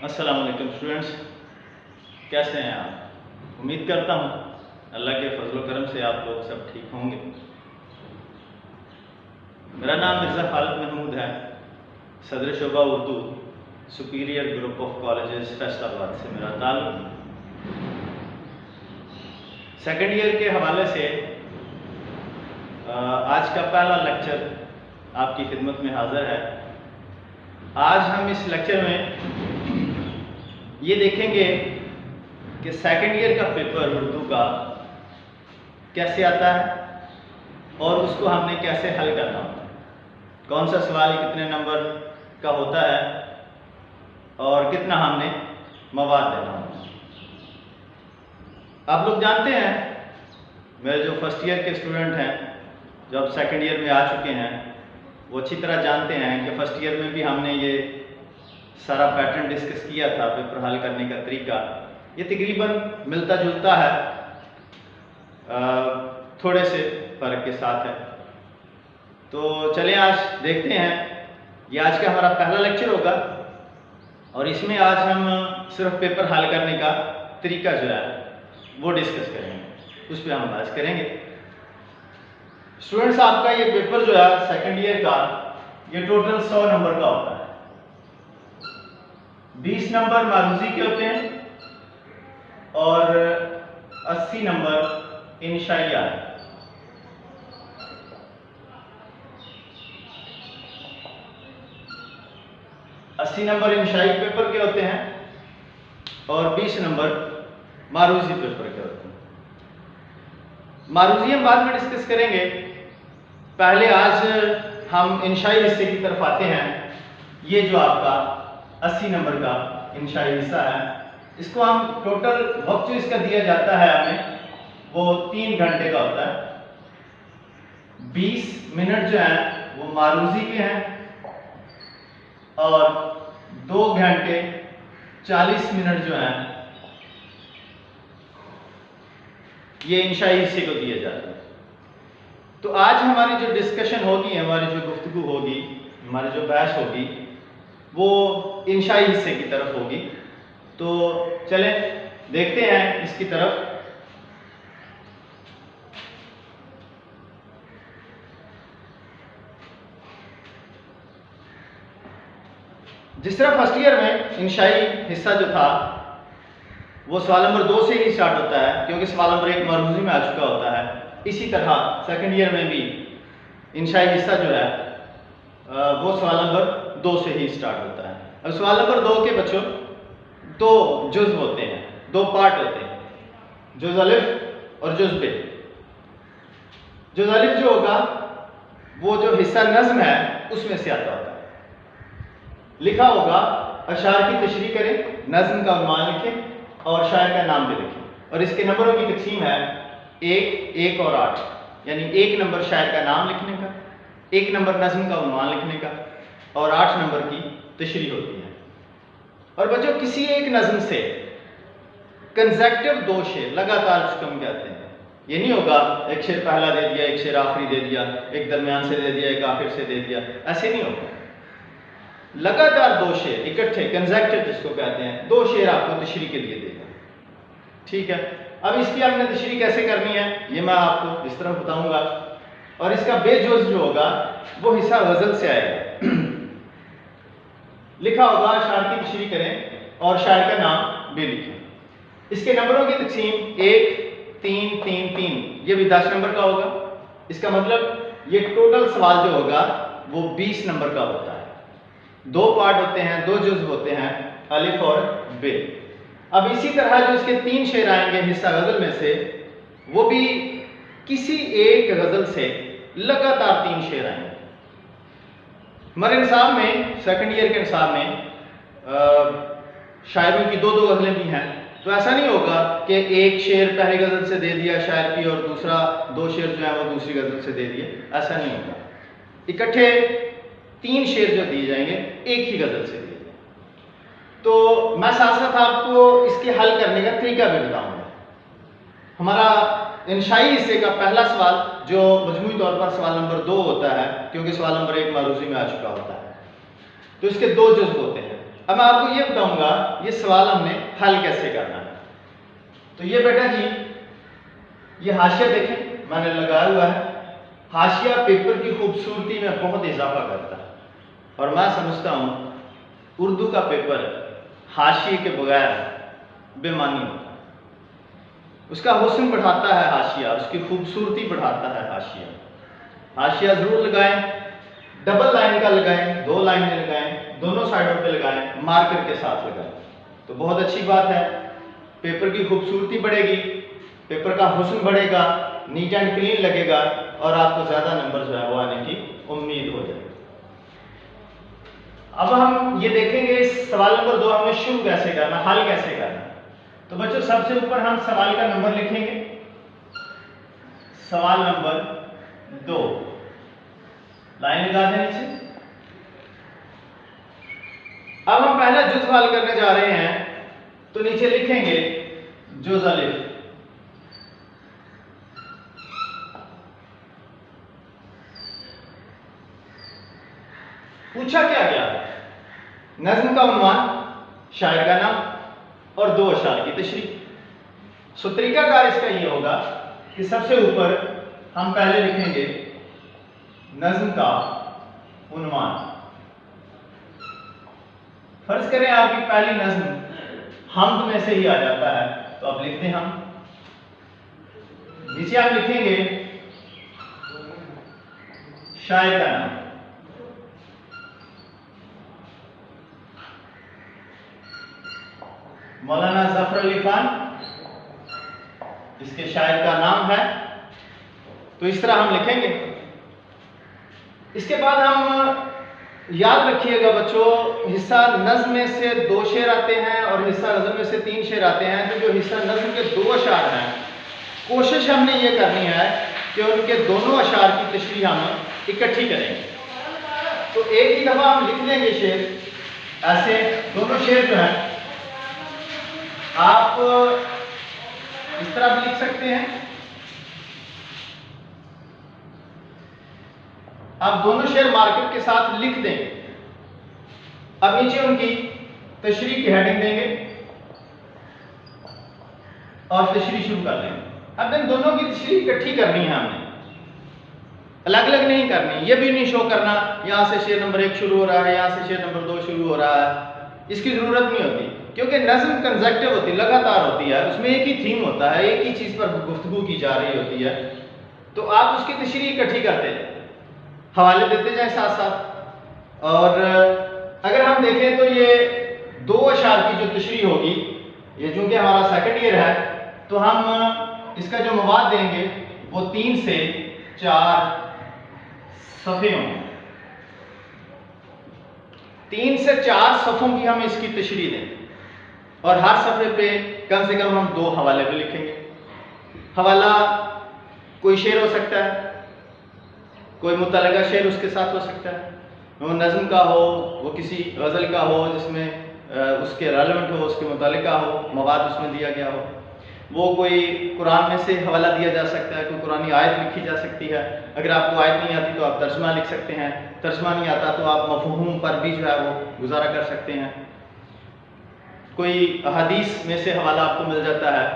अस्सलाम वालेकुम स्टूडेंट्स, कैसे हैं आप? उम्मीद करता हूँ अल्लाह के फजल व करम से आप लोग सब ठीक होंगे। मेरा नाम मिर्ज़ा खालिद महमूद है, सदर शोबा Urdu superior group of colleges Faisalabad से मेरा ताल्लुक़ है। सेकेंड ईयर के हवाले से आज का पहला लेक्चर आपकी खिदमत में हाज़िर है। आज हम इस लेक्चर में ये देखेंगे कि सेकेंड ईयर का पेपर उर्दू का कैसे आता है और उसको हमने कैसे हल करना होता है, कौन सा सवाल कितने नंबर का होता है और कितना हमने मवाद देना होता है। आप लोग जानते हैं, मेरे जो फर्स्ट ईयर के स्टूडेंट हैं जो अब सेकेंड ईयर में आ चुके हैं, वो अच्छी तरह जानते हैं कि फर्स्ट ईयर में भी हमने ये सारा पैटर्न डिस्कस किया था। पेपर हल करने का तरीका ये तकरीबन मिलता जुलता है, थोड़े से फ़र्क के साथ है। तो चलें आज देखते हैं। ये आज का हमारा पहला लेक्चर होगा और इसमें आज हम सिर्फ पेपर हल करने का तरीका जो है वो डिस्कस करेंगे, उस पर हम बात करेंगे। स्टूडेंट्स, आपका ये पेपर जो है सेकेंड ईयर का, ये टोटल 100 नंबर का होता है। 20 नंबर मारूजी के होते हैं और 80 नंबर इंशाइया है। नंबर इंशाई पेपर के होते हैं और 20 नंबर मारूजी पेपर के होते हैं। मारूजी हम बाद में डिस्कस करेंगे, पहले आज हम इंशाई हिस्से की तरफ आते हैं। ये जो आपका 80 नंबर का इंशाई हिस्सा है, इसको हम टोटल वक्त जो इसका दिया जाता है हमें वो 3 घंटे का होता है। 20 मिनट जो है वो मारूजी के हैं और 2 घंटे 40 मिनट जो है ये इंशाई हिस्से को दिया जाता है। तो आज हमारी जो डिस्कशन होगी, हमारी जो गुफ्तगू होगी, हमारी जो बहस होगी वो इंशाई हिस्से की तरफ होगी। तो चलें देखते हैं इसकी तरफ। जिस तरह फर्स्ट ईयर में इंशाई हिस्सा जो था वो सवाल नंबर 2 से ही स्टार्ट होता है, क्योंकि सवाल नंबर 1 मारूजी में आ चुका होता है। इसी तरह सेकंड ईयर में भी इंशाई हिस्सा जो है वो सवाल नंबर 2 से ही स्टार्ट होता है। अब सवाल नंबर 2 के बच्चों 2 जुज़ होते हैं, 2 पार्ट होते हैं, जुज़ अलिफ और जुज़ बे। जुज़ अलिफ जो होगा वो जो हिस्सा नज़्म है उसमें से आता होता है। लिखा होगा अशार की तशरीह करें, नज़्म का उन्वान लिखें और शायर का नाम भी लिखें। और इसके नंबरों की तकसीम है 1, 1 और 8, यानी 1 नंबर शायर का नाम लिखने का, 1 नंबर नज़्म का उन्वान लिखने का और 8 नंबर की तशरीह होती है। और बच्चों, किसी एक नज़्म से कंसेक्टिव 2 शेर लगातार उसको हम कहते हैं। ये नहीं होगा एक शेर पहला दे दिया, एक शेर आखिरी दे दिया, एक दरमियान से दे दिया, एक आखिर से दे दिया, ऐसे नहीं होगा। लगातार 2 शेर इकट्ठे, कंसेक्टिव जिसको कहते हैं, 2 शेर आपको तशरीह के लिए देगा। ठीक है, अब इसकी आपने तशरीह कैसे करनी है ये मैं आपको इस तरह बताऊंगा। और इसका बेजुज़ जो होगा वो हिस्सा गज़ल से आएगा। लिखा होगा शायर की तशरीह करें और शायर का नाम भी लिखें। इसके नंबरों की तकसीम 1, 3, 3, 3, ये भी 10 नंबर का होगा। इसका मतलब ये टोटल सवाल जो होगा वो 20 नंबर का होता है। 2 पार्ट होते हैं, 2 जुज़ होते हैं, अलिफ और बे। अब इसी तरह जो इसके 3 शेर आएंगे हिस्सा गज़ल में से, वो भी किसी एक गज़ल से लगातार 3 शेर आएंगे। हमारे निसाब में, सेकंड ईयर के निसाब में शायरों की 2-2 गज़लें भी हैं। तो ऐसा नहीं होगा कि एक शेर पहली गज़ल से दे दिया शायर की और दूसरा 2 शेर जो है वो दूसरी गज़ल से दे दिए, ऐसा नहीं होगा। इकट्ठे 3 शेर जो दिए जाएंगे एक ही गज़ल से दिए जाएंगे। तो मैं साथ साथ आपको इसके हल करने का तरीका भी बताऊंगा। हमारा इंशाई हिस्से का पहला सवाल जो मजमूई तौर पर सवाल नंबर 2 होता है, क्योंकि सवाल नंबर 1 मारूजी में आ चुका होता है, तो इसके 2 जुज़ होते हैं। अब मैं आपको ये बताऊंगा ये सवाल हमने हल कैसे करना है। तो ये बेटा जी, ये हाशिया देखें मैंने लगाया हुआ है। हाशिया पेपर की खूबसूरती में बहुत इजाफा करता है, और मैं समझता हूँ उर्दू का पेपर हाशिए के बगैर बेमानी होता है। उसका हुस्न बढ़ाता है हाशिया, उसकी खूबसूरती बढ़ाता है हाशिया। हाशिया जरूर लगाएं, डबल लाइन का लगाएं, 2 लाइन में लगाएं, दोनों साइडों पे लगाएं, मार्कर के साथ लगाएं, तो बहुत अच्छी बात है। पेपर की खूबसूरती बढ़ेगी, पेपर का हुस्न बढ़ेगा, नीट एंड क्लीन लगेगा, और आपको ज्यादा नंबर जो है वो आने की उम्मीद हो जाएगी। अब हम ये देखेंगे सवाल नंबर 2 हमें शुरू कैसे करना, हल कैसे करना। तो बच्चों सबसे ऊपर हम सवाल का नंबर लिखेंगे, सवाल नंबर 2, लाइन लगा दें नीचे। अब हम पहला जुज़ हल करने जा रहे हैं, तो नीचे लिखेंगे जुज़ अलिफ। पूछा क्या गया, नज़्म का उन्वान, शायर का नाम और 2 अशार की तशरीह। सो तरीकाकार इसका ये होगा कि सबसे ऊपर हम पहले लिखेंगे नज़्म का उन्वान। फर्ज करें आपकी पहली नज़्म हमद में से ही आ जाता है, तो आप लिख दें हम। नीचे आप लिखेंगे शायर का नाम। मौलाना ज़फ़र अली खान इसके शायर का नाम है, तो इस तरह हम लिखेंगे। इसके बाद हम याद रखिएगा बच्चों, हिस्सा नज़्म में से 2 शेर आते हैं और हिस्सा गज़ल में से 3 शेर आते हैं। तो जो हिस्सा नज़्म के 2 अशार हैं, कोशिश हमने ये करनी है कि उनके दोनों अशार की तशरीह हम इकट्ठी करेंगे। तो एक ही दफ़ा हम लिख लेंगे शेर, ऐसे दोनों शेर जो हैं आप इस तरह भी लिख सकते हैं। आप दोनों शेर मार्कर के साथ लिख देंगे। अब नीचे उनकी तशरीह की हेडिंग देंगे और तशरीह शुरू कर लेंगे। अब इन दोनों की तशरीह इकट्ठी करनी है हमने, अलग अलग नहीं करनी। ये भी नहीं शो करना यहां से शेर नंबर 1 शुरू हो रहा है, यहां से शेर नंबर 2 शुरू हो रहा है, इसकी जरूरत नहीं होती, क्योंकि नज़्म कंसेक्टिव होती है, लगातार होती है, उसमें एक ही थीम होता है, एक ही चीज पर गुफ्तगू की जा रही होती है। तो आप उसकी तशरीह इकट्ठी करते हैं, हवाले देते जाए साथ साथ। और अगर हम देखें तो ये 2 अशार की जो तशरीह होगी, ये चूंकि हमारा सेकंड ईयर है, तो हम इसका जो मवाद देंगे वो 3 से 4 सफ़े होंगे। 3 से 4 सफ़ों की हम इसकी तशरीह देंगे, और हर सफ़े पे कम से कम हम 2 हवाले भी लिखेंगे। हवाला कोई शेर हो सकता है, कोई मुतलका शेर उसके साथ हो सकता है, वो नज़्म का हो, वो किसी गज़ल का हो जिसमें उसके रेलेवेंट हो, उसके मुतलका हो, मवाद उसमें दिया गया हो। वो कोई कुरान में से हवाला दिया जा सकता है, कोई कुरानी आयत लिखी जा सकती है। अगर आपको आयत नहीं आती तो आप तर्जमा लिख सकते हैं, तर्जमा नहीं आता तो आप मफ़हूम पर भी जो है वो गुजारा कर सकते हैं। कोई हदीस में से हवाला आपको मिल जाता है,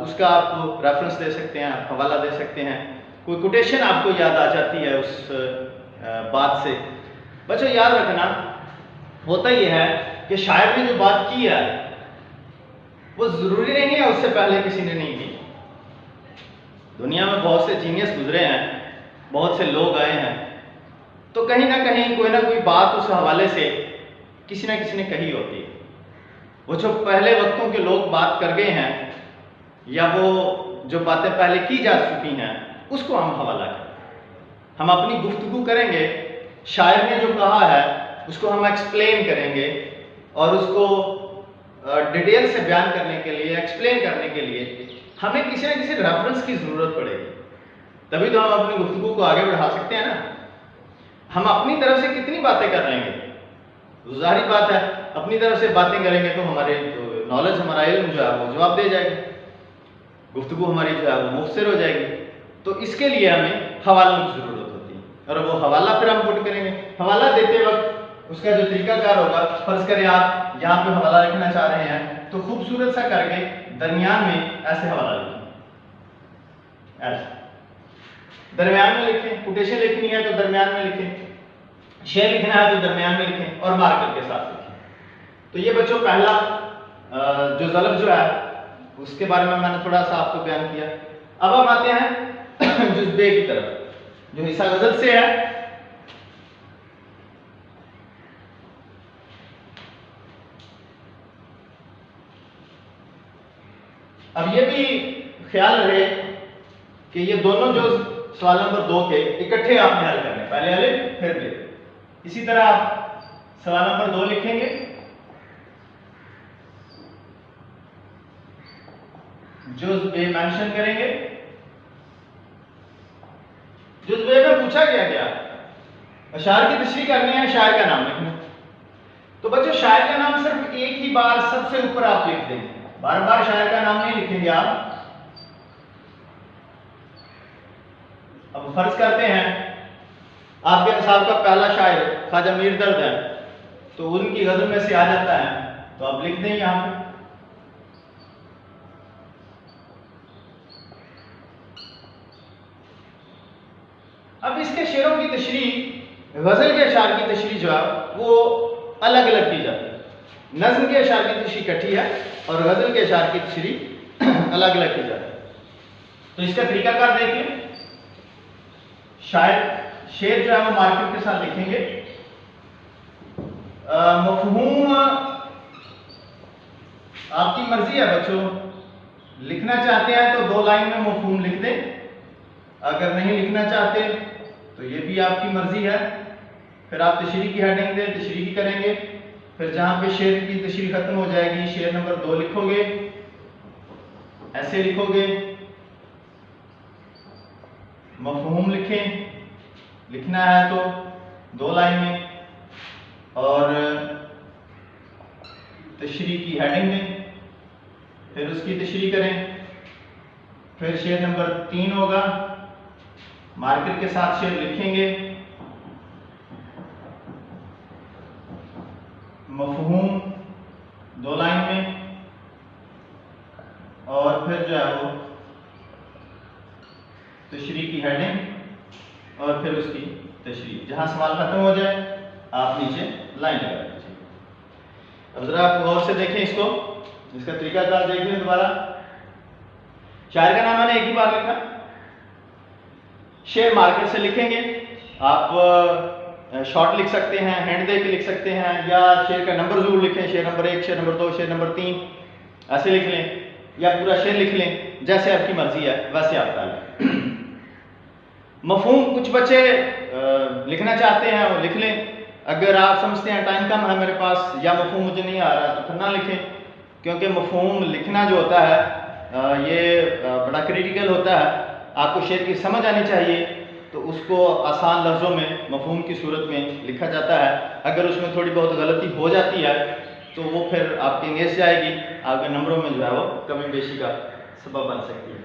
उसका आप रेफरेंस दे सकते हैं, हवाला दे सकते हैं। कोई कोटेशन आपको याद आ जाती है उस बात से। बच्चों याद रखना, होता यह है कि शायर ने जो बात की है वो जरूरी नहीं है उससे पहले किसी ने नहीं की। दुनिया में बहुत से जीनियस गुजरे हैं, बहुत से लोग आए हैं, तो कहीं ना कहीं कोई ना कोई बात उस हवाले से किसी ना किसी ने कही होती है। वो जो पहले वक्तों के लोग बात कर गए हैं, या वो जो बातें पहले की जा चुकी हैं, उसको हम हवाला करें। हम अपनी गुफ्तगू करेंगे, शायर ने जो कहा है उसको हम एक्सप्लेन करेंगे, और उसको डिटेल से बयान करने के लिए, एक्सप्लेन करने के लिए हमें किसी न किसी रेफरेंस की ज़रूरत पड़ेगी, तभी तो हम अपनी गुफ्तगू को आगे बढ़ा सकते हैं ना। हम अपनी तरफ से कितनी बातें कर लेंगे, तो जाहिर बात है अपनी तरफ से बातें करेंगे तो हमारे जो नॉलेज, हमारा इल्म जो है वो जवाब दे जाएगा, गुफ्तगू हमारी जो है वो मुख्तसर हो जाएगी। तो इसके लिए हमें हवालों की ज़रूरत होती है, और वो हवाला फिर हम पुट करेंगे। हवाला देते वक्त उसका जो तरीकाकार होगा, फर्ज करें आप यहाँ पे हवाला लिखना चाह रहे हैं तो खूबसूरत सा करके दरमियान में ऐसे हवाला लिखें, ऐसे दरमियान में लिखें। कोटेशन लिखनी है तो दरमियान में लिखें, शेर लिखना है तो दरमियान में लिखें और मार्कर के साथ लिखें। तो ये बच्चों पहला जो ज़ल्फ़ जो है उसके बारे में मैंने थोड़ा सा आपको बयान किया। अब हम आते हैं जुज़ बे की तरफ, जो हिस्सा गज़ल से है। अब ये भी ख्याल रहे कि ये दोनों जो सवाल नंबर 2 के इकट्ठे आपने हल करने, पहले अलिफ फिर बे। इसी तरह आप सवाल नंबर 2 लिखेंगे, जुज़ बे मेंशन करेंगे। जुज़ बे में पूछा गया अशार की तशरीह करनी है, शायर का नाम लिखना। तो बच्चों शायर का नाम सिर्फ एक ही बार सबसे ऊपर आप लिख देंगे, बार बार शायर का नाम नहीं लिखेंगे आप। अब फर्ज करते हैं आपके निसाब का पहला शायर ख्वाजा मीर दर्द है, तो उनकी गजल में से आ जाता है, तो आप लिख दें यहां पे। अब इसके शेरों की तशरीह, गजल के अशार की तशरीह जो है वो अलग अलग की जाती है। नज़्म के अशार की तशरीह इकट्ठी है और गजल के अशार की तशरीह अलग अलग की जाती है। तो इसका तरीकाकार देखिए, शायर शेर जो है वो मार्कर के साथ लिखेंगे। मफहूम आपकी मर्जी है बच्चों, लिखना चाहते हैं तो 2 लाइन में मफहूम लिख दें, अगर नहीं लिखना चाहते तो ये भी आपकी मर्जी है। फिर आप तशरीह की हेडिंग दें, तशरीह करेंगे, फिर जहां पे शेर की तशरीह खत्म हो जाएगी शेर नंबर 2 लिखोगे, ऐसे लिखोगे। मफहूम लिखें, लिखना है तो 2 लाइन में, और तशरीह की हेडिंग दें, फिर उसकी तशरीह करें। फिर शेर नंबर 3 होगा, मार्कर के साथ शेर लिखेंगे, मफहूम 2 लाइन में, और फिर जो है वो तशरीह की हेडिंग और फिर उसकी तशरीह। जहां सवाल खत्म हो जाए आप नीचे लाइन लगा दीजिए। अब जरा आप गौर से देखें इसको, इसका तरीकाकार देखें दोबारा। शायर का नाम मैंने एक ही बार लिखा, शेर मार्कर से लिखेंगे। आप शॉर्ट लिख सकते हैं, हैंड दे के लिख सकते हैं, या शेर का नंबर जरूर लिखें, शेर नंबर 1, शेर नंबर 2, शेर नंबर 3 ऐसे लिख लें, या पूरा शेर लिख लें, जैसे आपकी मर्जी है वैसे आप डालें। मफहूम कुछ बच्चे लिखना चाहते हैं वो लिख लें, अगर आप समझते हैं टाइम कम है मेरे पास या मफहूम मुझे नहीं आ रहा तो फिर ना लिखें, क्योंकि मफहूम लिखना जो होता है ये बड़ा क्रिटिकल होता है। आपको शेर की समझ आनी चाहिए, तो उसको आसान लफ्ज़ों में मफहूम की सूरत में लिखा जाता है। अगर उसमें थोड़ी बहुत गलती हो जाती है तो वो फिर आपकी इंगेज जाएगी, आपके नंबरों में जो है वो कमी बेशी का सबब बन सकती है।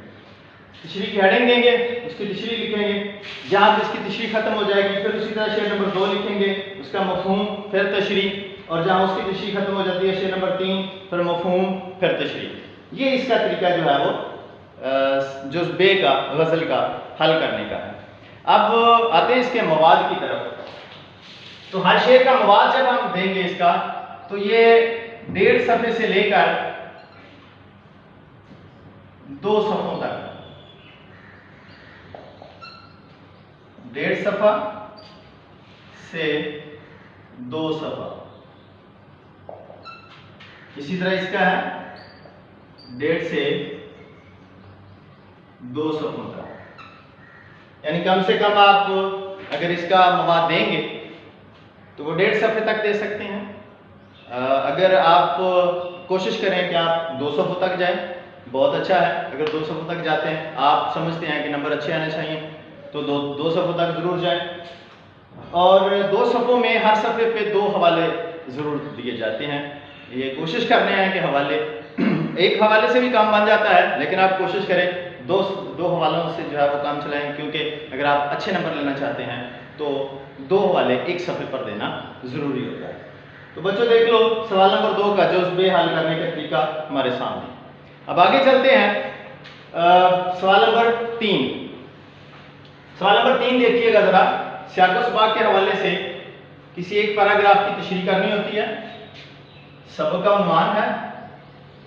तशरीह की हेडिंग देंगे, उसकी तशरीह लिखेंगे, जहाँ पे इसकी तशरीह खत्म हो जाएगी फिर उसी तरह शेर नंबर 2 लिखेंगे, उसका मफहूम फिर तशरीह, और जहाँ उसकी तशरीह खत्म हो जाती है शेर नंबर 3 फिर मफहूम फिर तशरीह। ये इसका तरीका जो है वो जुज़ बे का गज़ल का हल करने का है। अब आते हैं इसके मवाद की तरफ। तो हर शेर का मवाद जब हम देंगे इसका, तो ये 1.5 सफ़े से लेकर 2 सफ़ों तक, 1.5 सफ़ा से 2 सफ़ा, इसी तरह इसका है 1.5 से 2 सफ़ों तक। यानी कम से कम आप अगर इसका मवाद देंगे तो वो 1.5 सफ़े तक दे सकते हैं। अगर आप कोशिश करें कि आप 2 सफ़ों तक जाएं, बहुत अच्छा है। अगर 2 सफ़ों तक जाते हैं, आप समझते हैं कि नंबर अच्छे आने चाहिए, तो 2 सफ़ों तक ज़रूर जाएं। और 2 सफ़ों में हर सफ़े पे 2 हवाले ज़रूर दिए जाते हैं। ये कोशिश करने हैं कि हवाले एक हवाले से भी काम बन जाता है, लेकिन आप कोशिश करें दो हवालों से जो है वो काम चलाएं, क्योंकि अगर आप अच्छे नंबर लेना चाहते हैं तो 2 हवाले एक सफ़े पर देना ज़रूरी होता है। तो बच्चों देख लो सवाल नंबर 2 का जुज़्बे हल करने का तरीका हमारे सामने। अब आगे चलते हैं सवाल नंबर 3। सवाल नंबर 3 देखिएगा ज़रा। सियाक़-ओ-सबाक़ के हवाले से किसी एक पैराग्राफ की तशरीह करनी होती है, सबक का उन्वान है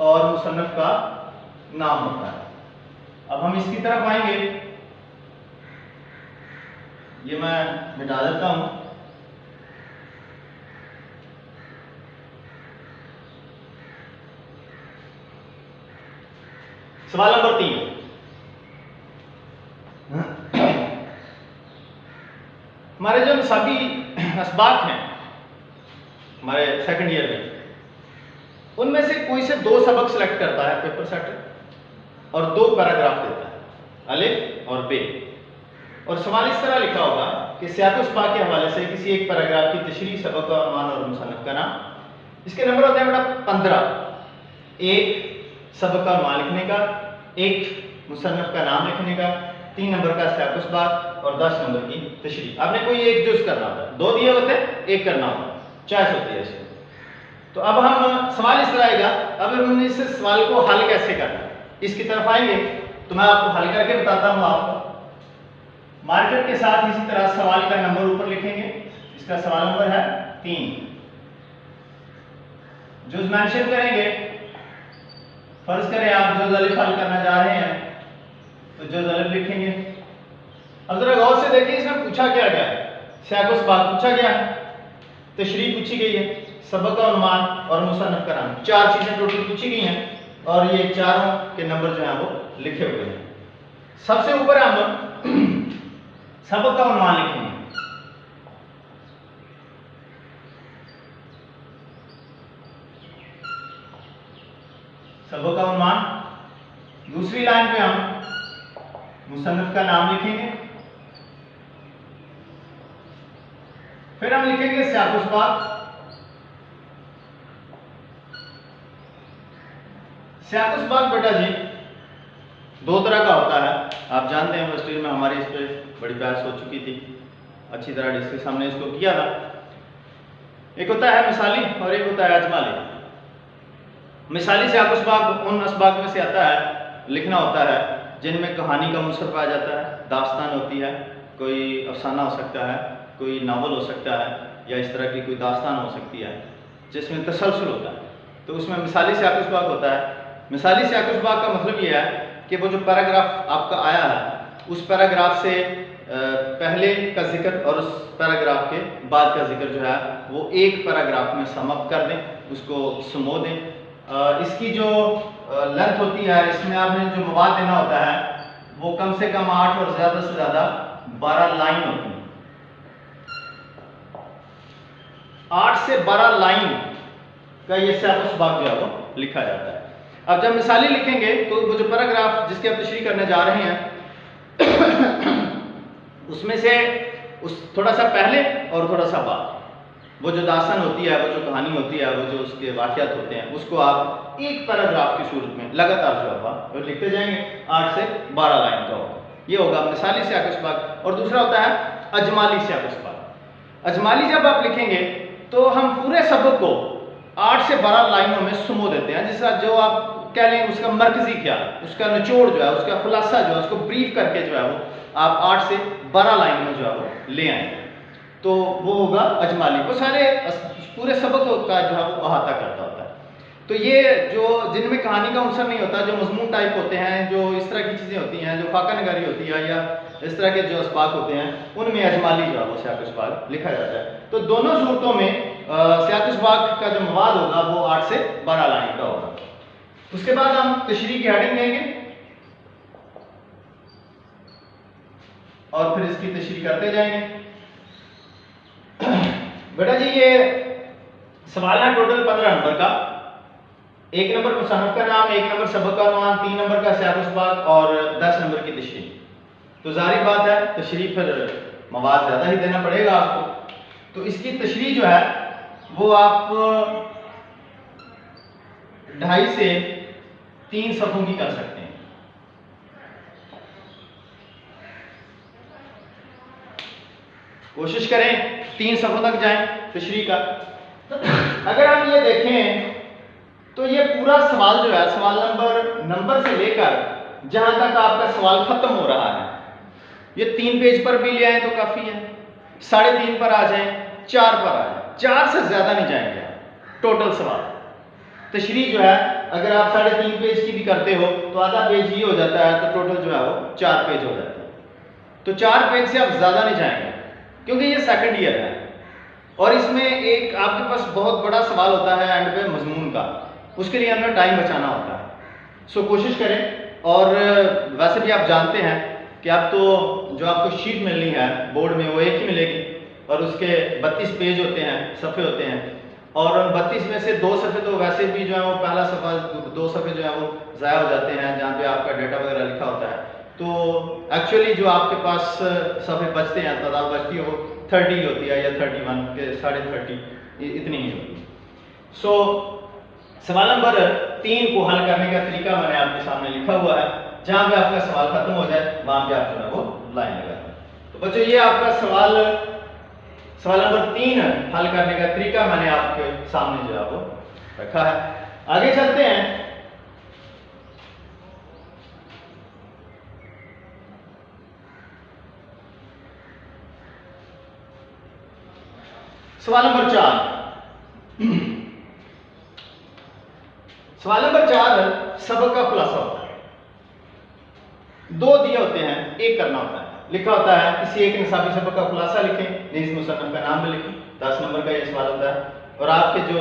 और मुसन्नफ़ का नाम होता है। अब हम इसकी तरफ आएंगे, ये मैं मिटा देता हूं। सवाल नंबर 3, हमारे जो निसाबी असबाक हैं हमारे सेकंड ईयर में, उनमें से कोई से 2 सबक सेलेक्ट करता है पेपर सेटर और 2 पैराग्राफ देता है, अलिफ और बे। और सवाल इस तरह लिखा होगा कि सियाक़-ओ-सबाक़ के हवाले से किसी एक पैराग्राफ की तशरीह, सबक का उन्वान और मुसन्नफ़ का नाम। इसके नंबर होते हैं बेटा 15। एक सबक का उन्वान लिखने का, एक मुसन्नफ़ का नाम लिखने का, 3 नंबर का सियाक़-ओ-सबाक़ और 10 नंबर की तशरीह। आपने कोई एक जुज़ करना होता है, 2 दिए होते हैं, एक करना होता है, चॉइस होती है इसमें। तो अब हम सवाल इस तरह आएगा, अब हमने इस सवाल को हल कैसे करना है इसकी तरफ आएंगे। तो मैं आपको हल करके बताता हूँ। आपको मार्कर के साथ इसी तरह सवाल का नंबर ऊपर लिखेंगे। इसका सवाल नंबर है 3, जुज़ मेंशन करेंगे। फर्ज करें आप जुज़ अलिफ हल करना जा रहे हैं तो जुज़ अलिफ लिखेंगे। अब जरा गौर से देखिए इसमें पूछा क्या गया है, सियाक़-ओ-सबाक़ पूछा गया है, तशरीह पूछी गई है, सबक का उन्वान और मुसन्नफ़ का नाम, 4 चीजें टोटल पूछी गई हैं और ये चारों के नंबर जो हैं वो लिखे हुए हैं। सबसे ऊपर हम सबक का उन्वान लिखेंगे। सबक का उन्वान। दूसरी लाइन पे हम मुसन्नफ़ का नाम लिखेंगे। फिर हम लिखेंगे सियाक़-ओ-सबाक़। सियाक़-ओ-सबाक़ बेटा जी 2 तरह का होता है, आप जानते हैं फर्स्ट ईयर में हमारी इस पर बड़ी बहस हो चुकी थी, अच्छी तरह डिस्कस हमने इसको किया था। एक होता है मिसाली और एक होता है अजमाली। मिसाली सियाक़-ओ-सबाक़ उन असबाक़ में से आता है, लिखना होता है जिनमें कहानी का उन्सर पाया जाता है, दास्तान होती है, कोई अफसाना हो सकता है, कोई नावल हो सकता है, या इस तरह की कोई दास्तान हो सकती है जिसमें तसलसल होता है, तो उसमें मिसाली सियाक़-ओ-सबाक़ होता है। मिसाली सियाक़-ओ-सबाक़ का मतलब यह है कि वो जो पैराग्राफ आपका आया है उस पैराग्राफ से पहले का जिक्र और उस पैराग्राफ के बाद का जिक्र जो है वो एक पैराग्राफ में समअप कर दें, उसको समो दें। इसकी जो लेंथ होती है, इसमें आपने जो मवाद देना होता है वो कम से कम 8 और ज़्यादा से ज़्यादा 12 लाइन होती है। 8 से 12 लाइन का ये सियाक़-ओ-सबाक़ जो है वो लिखा जाता है। अब जब मिसाली लिखेंगे तो वो जो पैराग्राफ जिसकी आप तशरीह करने जा रहे हैं उसमें से थोड़ा सा पहले और थोड़ा सा बाद, वो जो दास्तान होती है, वो जो कहानी होती है, वो जो उसके वाक़यात होते हैं, उसको आप एक पैराग्राफ की सूरत में लगातार जो है वो लिखते जाएंगे। 8 से 12 लाइन का होगा, ये होगा मिसाली सियाक़-ओ-सबाक़। और दूसरा होता है अजमाली सियाक़-ओ-सबाक़। अजमाली जब आप लिखेंगे तो हम पूरे सबक को 8 से 12 लाइनों में सुमो देते हैं, जिसका जो आप कह लें उसका मरकजी ख्याल, उसका निचोड़ जो है, उसका खुलासा जो है, उसको ब्रीफ करके जो है वो आप 8 से 12 लाइन में जो है वो ले आएंगे, तो वो होगा अजमाली। वो सारे पूरे सबक का जो है वो अहाता करता होता है। तो ये जो जिनमें कहानी का अंसर नहीं होता, जो मजमून टाइप होते हैं, जो इस तरह की चीज़ें होती हैं, जो फाका नगारी होती है या इस तरह के जो असबाक होते हैं, उनमें अजमाली जो है वो सियाक़-ओ-सबाक़ लिखा जाता है। तो दोनों सूरतों में सियाक़-ओ-सबाक़ का जो मवाद होगा वो 8 से 12 लाइन का होगा। उसके बाद हम तशरीह की हेडिंग देंगे और फिर इसकी तशरीह करते जाएंगे। बेटा जी ये सवाल है टोटल 15 नंबर का। 1 नंबर मुसन्नफ़ का नाम, 1 नंबर सबक का उन्वान, 3 नंबर का सियाक़-ओ-सबाक़ और 10 नंबर की तशरीह। तो जाहिर बात है तशरीह फिर मवाद ज़्यादा ही देना पड़ेगा आपको। तो इसकी तशरीह जो है वो आप 2.5 से 3 सफ़ों की कर सकते हैं। कोशिश करें 3 सफ़ों तक जाएं तशरीह का। अगर हम ये देखें तो ये पूरा सवाल जो है, सवाल नंबर से लेकर जहां तक आपका सवाल खत्म हो रहा है, ये 3 पेज पर भी ले आए तो काफ़ी है, 3.5 पर आ जाएं, 4 पर आ जाएं, 4 से ज़्यादा नहीं जाएंगे टोटल सवाल। तशरीह जो है अगर आप 3.5 पेज की भी करते हो तो आधा पेज ये हो जाता है, तो टोटल जो है वो 4 पेज हो जाता है। तो 4 पेज से आप ज़्यादा नहीं जाएंगे क्योंकि ये सेकंड ईयर है और इसमें एक आपके पास बहुत बड़ा सवाल होता है एंड पे मजमून का, उसके लिए हमें टाइम बचाना होता है। सो कोशिश करें। और वैसे भी आप जानते हैं कि आप तो जो आपको शीट मिलनी है बोर्ड में वो एक ही मिलेगी और उसके 32 पेज होते हैं, सफ़े होते हैं, और 32 में से 2 सफ़े तो वैसे भी जो है वो पहला सफ़ा 2 सफ़े जो है वो ज़ाया हो जाते हैं जहाँ पे आपका डेटा वगैरह लिखा होता है। तो एक्चुअली जो आपके पास सफ़े बचते हैं, तादाद बचती है वो 30 होती है या 31 के 30.5 इतनी ही होती है। सो सवाल नंबर 3 को हल करने का तरीका मैंने आपके सामने लिखा हुआ है, जहाँ पे आपका सवाल खत्म हो जाए वहाँ पे आप जो है वो लाइन लगाएं। तो बच्चों ये आपका सवाल नंबर 3 हल करने का तरीका मैंने आपके सामने जो है वो रखा है। आगे चलते हैं। सवाल नंबर 4। सवाल नंबर 4 सबक का खुलासा होता है। 2 दिए होते हैं, एक करना होता है। लिखा होता है किसी एक निसाबी सबक का खुलासा लिखें, नीज़ मुसन्नफ का नाम भी लिखें। 10 नंबर का ये सवाल होता है और आपके जो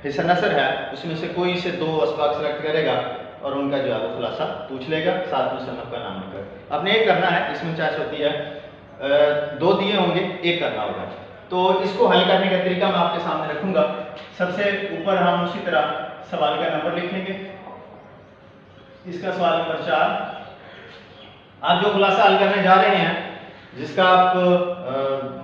हिस्सा नसर है उसमें से कोई से 2 असबाक सेलेक्ट करेगा और उनका जो है वो खुलासा पूछ लेगा, साथ मुसन्नफ का नाम लिखकर। आपने एक करना है, इसमें चॉइस होती है 2 दिए होंगे, एक करना होगा। तो इसको हल करने का तरीका मैं आपके सामने रखूंगा। सबसे ऊपर हम उसी तरह सवाल का नंबर लिखेंगे। इसका सवाल नंबर 4। आप जो खुलासा हल करने जा रहे हैं, जिसका आप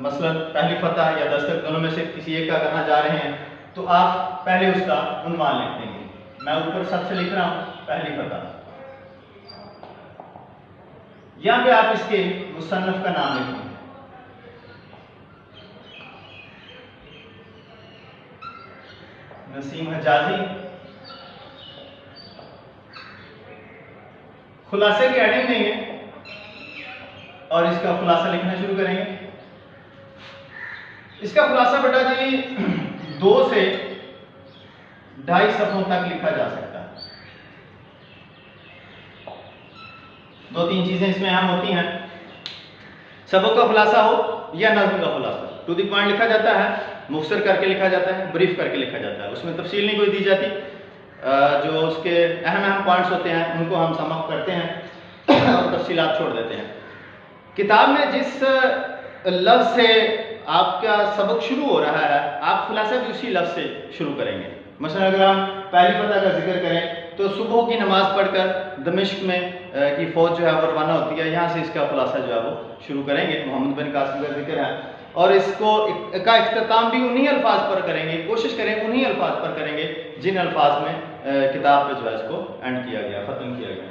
मसलन पहली फतह या दस्तक दोनों में से किसी एक का करना जा रहे हैं, तो आप पहले उसका उन्वान लिख देंगे। मैं ऊपर सबसे लिख रहा हूं पहली फतह, यहां पे आप इसके मुसन्नफ का नाम लिखेंगे। नसीम हजाजी। खुलासे की हेडिंग देंगे और इसका खुलासा लिखना शुरू करेंगे। इसका खुलासा बेटा जी 2 से 2.5 सफ़ों तक लिखा जा सकता है। 2-3 चीजें इसमें अहम होती हैं। सबक का खुलासा हो या नज़्म का खुलासा, टू द पॉइंट लिखा जाता है, मुख्तसर करके लिखा जाता है, ब्रीफ करके लिखा जाता है। उसमें तफसील नहीं कोई दी जाती। जो उसके अहम पॉइंट्स होते हैं उनको हम सम अप करते हैं और तफसीलात छोड़ देते हैं। किताब में जिस लफ्ज़ से आपका सबक शुरू हो रहा है, आप खुलासा भी उसी लफ्ज़ से शुरू करेंगे। मसलन अगर हम पहली फतह का जिक्र करें तो सुबह की नमाज पढ़कर दमिश्क में की फ़ौज जो है वो रवाना होती है, यहाँ से इसका खुलासा जो है वो शुरू करेंगे। मोहम्मद बिन कासिम का जिक्र है और इसको का इख्तिताम भी उन्हीं अल्फाज पर करेंगे। कोशिश करें उन्हीं अल्फाज पर करेंगे जिन अल्फाज में किताब पे जो है इसको एंड किया गया, ख़त्म किया गया।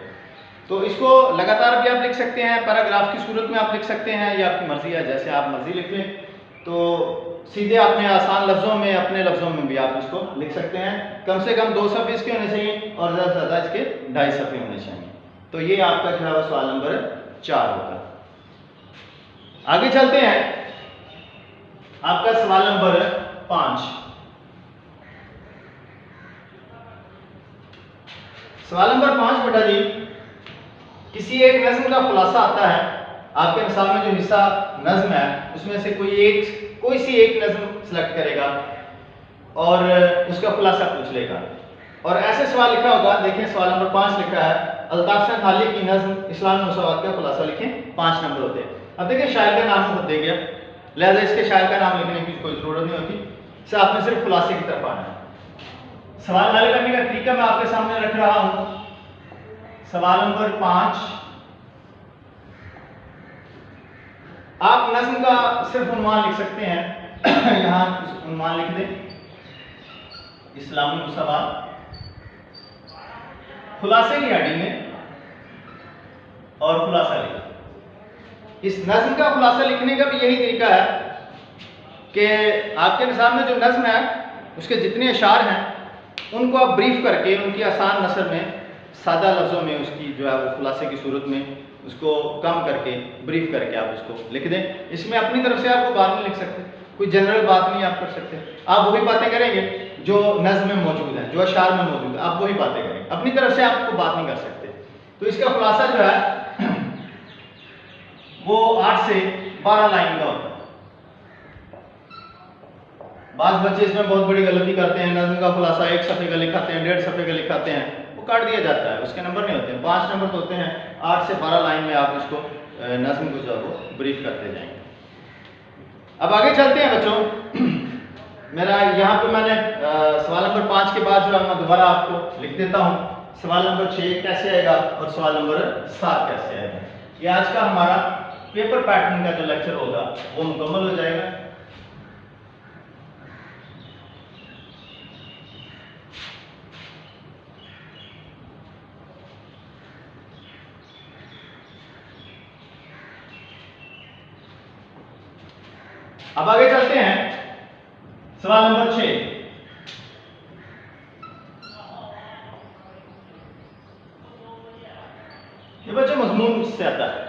तो इसको लगातार भी आप लिख सकते हैं, पैराग्राफ की सूरत में आप लिख सकते हैं, या आपकी मर्जी है, जैसे आप मर्जी लिख लें। तो सीधे अपने आसान लफ्ज़ों में, अपने लफ्ज़ों में भी आप इसको लिख सकते हैं। कम से कम 2 सफ़े इसके होने चाहिए और ज़्यादा से ज़्यादा इसके 2.5 सफ़े होने चाहिए। तो ये आपका जो है सवाल नंबर 4 होगा। आगे चलते हैं। आपका सवाल नंबर 5। सवाल नंबर 5 बेटा जी, किसी एक नज़्म का खुलासा आता है। आपके निसाब में जो हिस्सा नज़्म है उसमें से कोई सी एक नज़्म सेलेक्ट करेगा और उसका खुलासा पूछ लेगा और ऐसे सवाल लिखा होगा। देखिए सवाल नंबर 5 लिखा है, अल्ताफ संथाली की नज़्म इस्लाम मुसावात का खुलासा लिखें। 5 नंबर होते हैं। अब देखिए शायर का नाम खुद दे गया, लिहाजा इसके शायर का नाम लिखने की कोई ज़रूरत नहीं होती। आपने सिर्फ खुलासे की तरफ आना है। सवाल हल करने का तरीका मैं आपके सामने रख रहा हूं। सवाल नंबर 5, आप नज़्म का सिर्फ उन्वान लिख सकते हैं। यहां उन्वान लिख दें, इस्लामी मुसावात। खुलासे की हेडिंग में और खुलासा लिखें। इस नज्म का खुलासा लिखने का भी यही तरीका है कि आपके निज़ाम में जो नज्म है उसके जितने अशार हैं उनको आप ब्रीफ करके उनकी आसान नसर में सादा लफ्ज़ों में उसकी जो है वो खुलासे की सूरत में उसको कम करके ब्रीफ करके आप उसको लिख दें। इसमें अपनी तरफ से आपको बात नहीं लिख सकते, कोई जनरल बात नहीं आप कर सकते, आप वही बातें करेंगे जो नज्म में मौजूद है, जो अशार में मौजूद है, आप वही बातें करेंगे, अपनी तरफ से आपको बात नहीं कर सकते। तो इसका खुलासा जो है वो 8 से 12 लाइन का होता है। बाज़ बच्चे इसमें बहुत बड़ी गलती करते हैं, नज्म का खुलासा 1 सफ़े का लिखाते हैं, 1.5 सफ़े का लिखाते हैं, वो काट दिया जाता है, उसके नंबर नहीं होते हैं, 5 नंबर तो होते हैं। 8 से 12 लाइन में आप इसको नज्म को जो है वो ब्रीफ करते जाएंगे। अब आगे चलते हैं बच्चों। मेरा यहाँ पे मैंने सवाल नंबर 5 के बाद जो है मैं दोबारा आपको लिख देता हूँ सवाल नंबर 6 कैसे आएगा और सवाल नंबर 7 कैसे आएगा। ये आज का हमारा पेपर पैटर्न का जो लेक्चर होगा वो मुकम्मल हो जाएगा। अब आगे चलते हैं सवाल नंबर 6। ये बच्चों मजमून से आता है,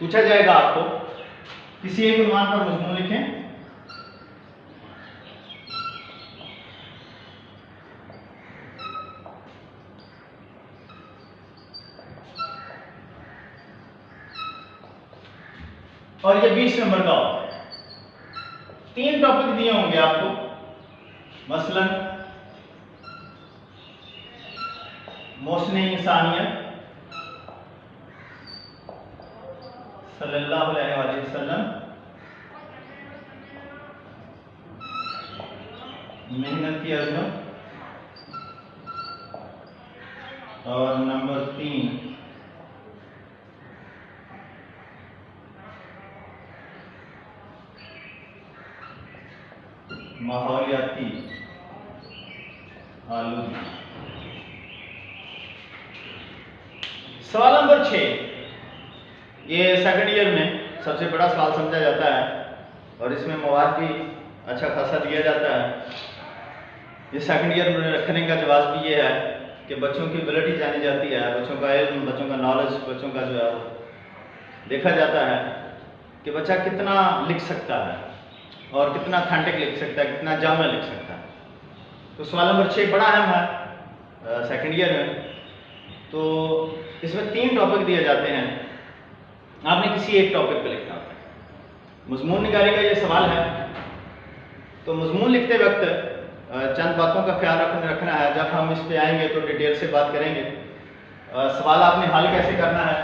पूछा जाएगा आपको किसी एक उन्वान पर मजमून लिखें। और ये 20 नंबर का होगा। 3 टॉपिक दिए होंगे आपको, मसलन मोहसिन इंसानियत सल्लल्लाहु अलैहि वसल्लम, मेहनत की अज़मत, और नंबर 3 माहौलियाती आलूगी। सवाल नंबर 6 ये सेकंड ईयर में सबसे बड़ा सवाल समझा जाता है और इसमें मवाद भी अच्छा खासा दिया जाता है। ये सेकंड ईयर में रखने का जवाब भी ये है कि बच्चों की एबिलिटी जानी जाती है, बच्चों का इल्म, बच्चों का नॉलेज, बच्चों का जो है देखा जाता है कि बच्चा कितना लिख सकता है और कितना ऑथेंटिक लिख सकता है, कितना जामा लिख सकता है। तो सवाल नंबर 6 बड़ा अहम है सेकंड ईयर में। तो इसमें 3 टॉपिक दिए जाते हैं, आपने किसी एक टॉपिक पे लिखना होता है। मजमून निगारी का ये सवाल है, तो मजमून लिखते वक्त चंद बातों का ख्याल रखना है। जब हम इस पे आएंगे तो डिटेल से बात करेंगे। सवाल आपने हल कैसे करना है,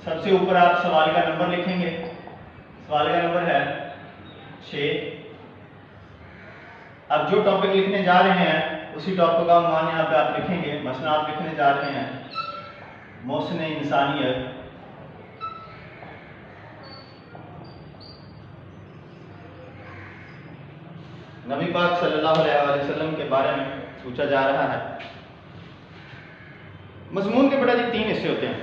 सबसे ऊपर आप सवाल का नंबर लिखेंगे। सवाल का नंबर है 6। अब जो टॉपिक लिखने जा रहे हैं उसी टॉपिक का मान यहाँ पे आप लिखेंगे। मसलन आप लिखने जा रहे हैं मोहसिन इंसानियत, नबी पाक सल्लल्लाहु अलैहि वसल्लम के बारे में पूछा जा रहा है। मजमून के बेटा जी 3 हिस्से होते हैं।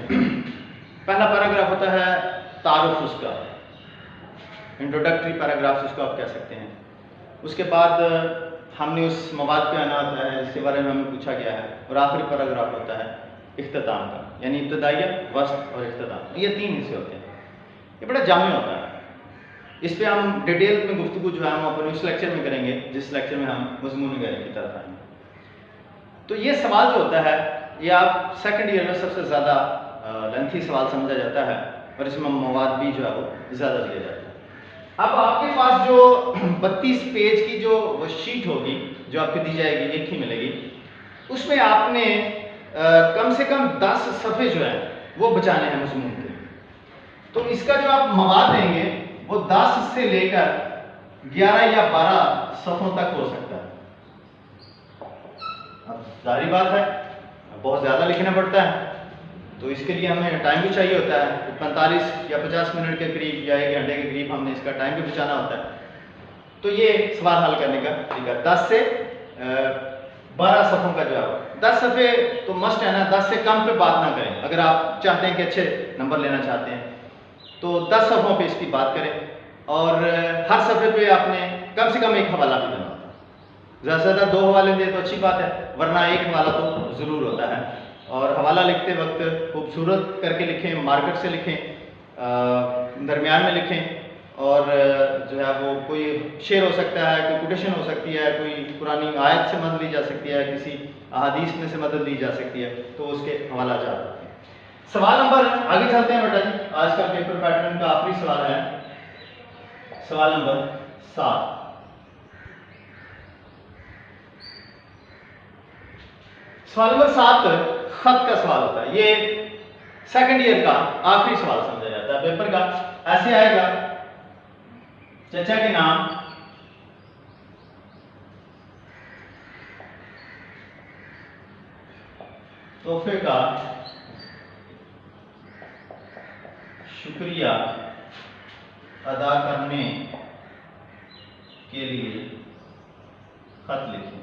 पहला पैराग्राफ होता है तारुफ उसका, इंट्रोडक्टरी पैराग्राफ जिसको आप कह सकते हैं। उसके बाद हमने उस मवाद पे आना होता है जिसके बारे में हमें पूछा गया है, और आखिरी पैराग्राफ होता है इख्तिताम का, यानी इब्तदाइया, वस्त और इख्तिताम। ये 3 हिस्से होते हैं। ये बड़ा जामे होता है। इस पे हम डिटेल में गुफ्तगू जो है हम अपन उस लेक्चर में करेंगे जिस लेक्चर में हम मजमून निगारी की तरफ आएंगे। तो ये सवाल जो होता है ये आप सेकंड ईयर में सबसे ज़्यादा लेंथी सवाल समझा जाता है और इसमें मवाद भी जो है वो ज़्यादा दिया जाता है। अब आपके पास जो 32 पेज की जो वो शीट होगी जो आपको दी जाएगी, एक ही मिलेगी, उसमें आपने कम से कम 10 सफ़े जो है वो बचाने हैं मजमून के। तो इसका जो आप मवाद देंगे वो 10 से लेकर 11 या 12 सफ़ों तक हो सकता है। अब जारी बात है बहुत ज़्यादा लिखना पड़ता है, तो इसके लिए हमें टाइम भी चाहिए होता है। 45 या 50 मिनट के करीब या 1 घंटे के करीब हमने इसका टाइम भी बचाना होता है। तो ये सवाल हल करने का तरीका 10 से 12 सफ़ों का जवाब। 10 सफ़े तो मस्ट है ना, 10 से कम पे बात ना करें। अगर आप चाहते हैं कि अच्छे नंबर लेना चाहते हैं तो 10 सफ़ों पे इसकी बात करें, और हर सफ़े पे आपने कम से कम एक हवाला भी देना होता है। ज़्यादा से ज़्यादा 2 हवाले दें तो अच्छी बात है, वरना एक हवाला तो ज़रूर होता है। और हवाला लिखते वक्त खूबसूरत करके लिखें, मार्कर से लिखें, दरमियान में लिखें, और जो है वो कोई शेर हो सकता है, कोई कोटेशन हो सकती है, कोई पुरानी आयत से मदद ली जा सकती है, किसी अहादीस में से मदद ली जा सकती है, तो उसके हवाला जा सकते हैं। सवाल नंबर, आगे चलते हैं बेटा जी। आज का पेपर पैटर्न का आखिरी सवाल है, सवाल नंबर 7। सवाल नंबर 7 खत का सवाल होता है। ये सेकंड ईयर का आखिरी सवाल समझा जाता है पेपर का। ऐसे आएगा, चचा के नाम, तोहफे का शुक्रिया अदा करने के लिए खत लिखें।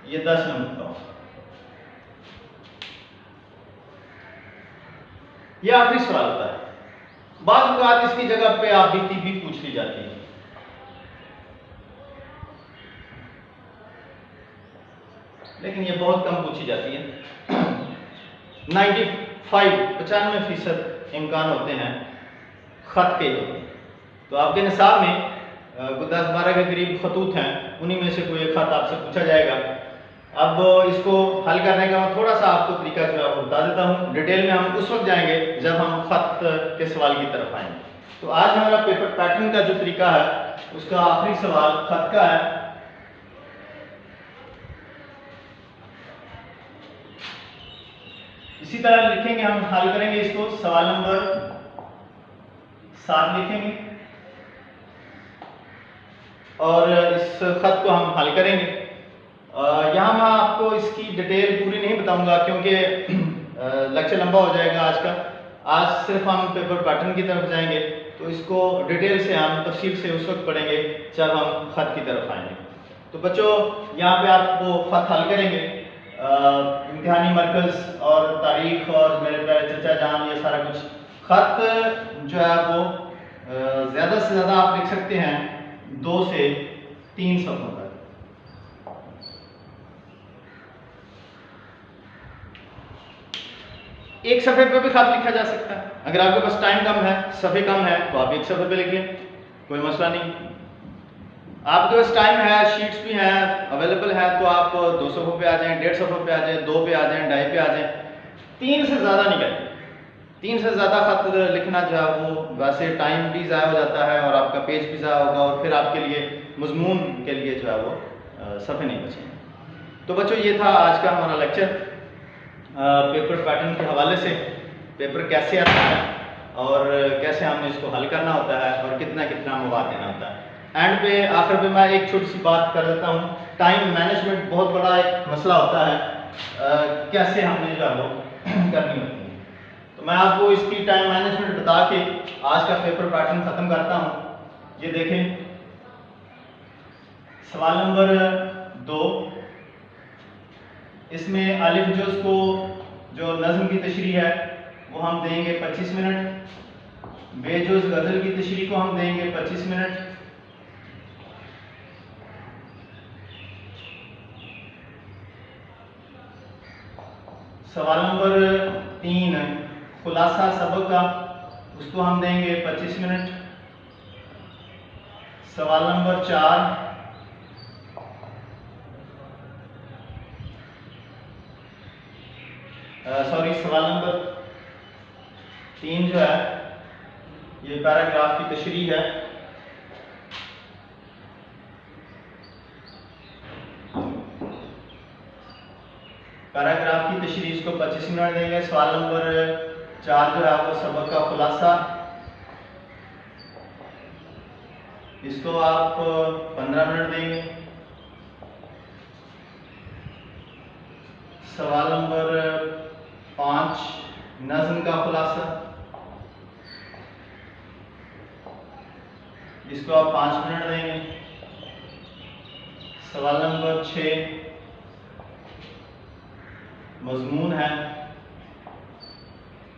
ये 10 नंबर का। यह आखिरी सवाल होता है। बात बात इसकी जगह पे आप बीती भी पूछ ली जाती है, लेकिन ये बहुत कम पूछी जाती है। 95% इम्कान होते हैं खत के। तो आपके निसाब में 10-12 के करीब खतूत हैं, उन्हीं में से कोई एक खत आपसे पूछा जाएगा। अब इसको हल करने का मैं थोड़ा सा आपको तरीका जो है बता देता हूँ। डिटेल में हम उस वक्त जाएंगे जब हम खत के सवाल की तरफ आएंगे। तो आज हमारा पेपर पैटर्न का जो तरीका है उसका आखिरी सवाल खत का है। इसी तरह लिखेंगे, हम हल करेंगे इसको। सवाल नंबर 7 लिखेंगे और इस खत को हम हल करेंगे। यहाँ मैं आपको इसकी डिटेल पूरी नहीं बताऊंगा क्योंकि लेक्चर लंबा हो जाएगा आज का। आज सिर्फ हम पेपर पैटर्न की तरफ जाएंगे, तो इसको डिटेल से हम तफसील से उस वक्त पढ़ेंगे जब हम खत की तरफ आएंगे। तो बच्चों, यहाँ पे आपको खत हल करेंगे। इम्तिहानी मरकज़ और तारीख और मेरे प्यारे चचा जान, ये सारा कुछ खत जो है वो ज़्यादा से ज़्यादा आप लिख सकते हैं 2 से 3 सफ़ों तक। एक सफ़े पे भी खत लिखा जा सकता है। अगर आपके पास टाइम कम है, सफ़े कम है, तो आप एक सफ़े पे लिख लें, कोई मसला नहीं। आपके पास टाइम है, शीट्स भी हैं अवेलेबल है, तो आप 2 सफ़ों पे आ जाएं, 1.5 सफ़ों पे आ जाएं, 2 पे आ जाएं, 2.5 पे आ जाएं। 3 से ज़्यादा नहीं करें। 3 से ज़्यादा खत लिखना जो है वो वैसे टाइम भी ज़ाया हो जाता है और आपका पेज भी ज़ाया होगा, और फिर आपके लिए मज़मून के लिए जो है वो सफ़े नहीं बचेंगे। तो बच्चों, ये था आज का हमारा लेक्चर पेपर पैटर्न के हवाले से। पेपर कैसे आता है और कैसे हमने इसको हल करना होता है और कितना कितना मवाद देना होता है। एंड पे आखिर पे मैं एक छोटी सी बात कर देता हूँ। टाइम मैनेजमेंट बहुत बड़ा एक मसला होता है, कैसे हमने जो है वो करनी होती है। तो मैं आपको इसकी टाइम मैनेजमेंट बता के आज का पेपर पैटर्न ख़त्म करता हूँ। ये देखें, सवाल नंबर 2, इसमें अलिफ जुज़ को जो नज़्म की तशरीह है वो हम देंगे 25 मिनट। बेजुज़ गज़ल की तशरीह को हम देंगे 25 मिनट। सवाल नंबर 3 खुलासा सबक का, उसको हम देंगे 25 मिनट। सवाल नंबर 4 सवाल नंबर 3 जो है ये पैराग्राफ की तशरीह है। पैराग्राफ की तशरीह इसको 25 मिनट देंगे। सवाल नंबर 4 जो है वो सबक का खुलासा, इसको आप 15 मिनट देंगे। सवाल नंबर 5 नज़्म का खुलासा, इसको आप 5 मिनट देंगे। सवाल नंबर 6 मजमून है,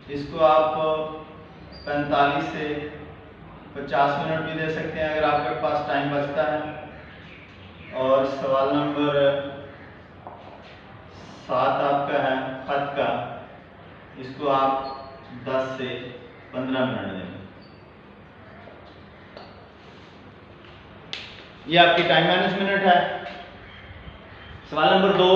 इसको आप 45 से 50 मिनट भी दे सकते हैं अगर आपके पास टाइम बचता है। और सवाल नंबर 7 आपका है खत का, इसको आप 10 से 15 मिनट देंगे। ये आपकी टाइम मैनेजमेंट है। सवाल नंबर 2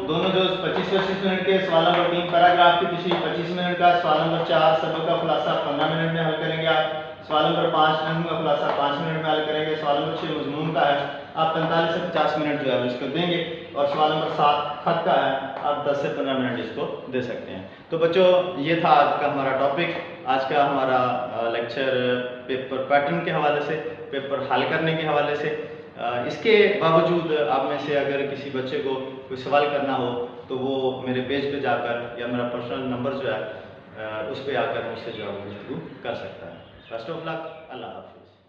दोनों जो 25-25 मिनट के, सवाल नंबर 3 पैराग्राफ की पिछली 25 मिनट का, सवाल नंबर 4 सबक का खुलासा 15 मिनट में हल करेंगे आप। सवाल नंबर 5 नज़्म का खुलासा 5 मिनट में हल करेंगे। सवाल नंबर 6 मजमून का है, आप 45 से 50 मिनट जो है इसको देंगे। और सवाल नंबर 7 खत का है, आप 10 से 15 मिनट इसको दे सकते हैं। तो बच्चों ये था आज का हमारा टॉपिक, आज का हमारा लेक्चर पेपर पैटर्न के हवाले से, पेपर हल करने के हवाले से। इसके बावजूद आप में से अगर किसी बच्चे को कोई सवाल करना हो तो वो मेरे पेज पे जाकर या मेरा पर्सनल नंबर जो है उस पर आकर मुझसे जो है गुफ्तगू कर सकता है। बेस्ट ऑफ लक, अल्लाह हाफिज़।